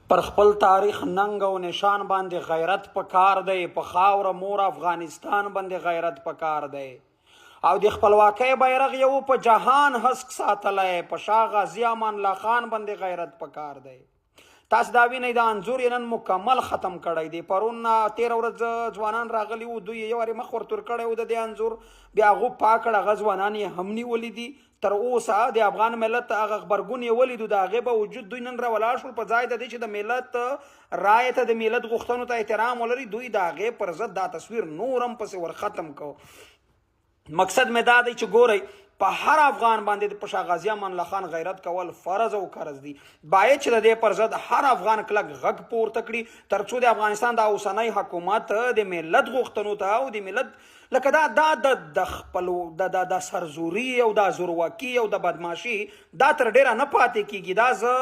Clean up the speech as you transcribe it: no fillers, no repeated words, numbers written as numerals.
پر خپل تاریخ ننګ او نشان باندې غیرت پکار دی، په خاوره مور افغانستان باندې غیرت پکار دی، او د خپلواکۍ بیرغ یو په جهان هسک ساتلی، په شاه غازي امان الله خان باندې غیرت پکار دی. تاسو دا وینئ دا انځور یې نن مکمل ختم کړی دی. پرون 13 ورځ ځوانان راغلي وو، دوی یو وارې مخ ورتور کړی وو د دې انځور، بیا هغو پاک کړ، هغه ځوانان یې هم نیولي دي. تر اوسه د افغان ملت هغه غبرګون یې ولیدو، د هغې باوجود دوی نن راولاړ شول، په ځای د دې چې د ملت رایې ته د ملت غوښتنو ته احترام ولري، دوی د هغې پر ضد دا تصویر نور هم پسې ور ختم کو. مقصد مې دا دی چې ګورئ، په هر افغان باندې په شاه غازي امان الله خان غیرت کول فرض او قرض دي. باید چې د دې پر ضد هر افغان کلک غږ پورته کړي، تر څو د افغانستان د اوسنی حکومت د ملت غوښتنو ته او د ملت لکه دا د خپلو د سرزوري او د زورواکي او د بدماشي دا تر ډیره نه پاتې کیږي. دا زه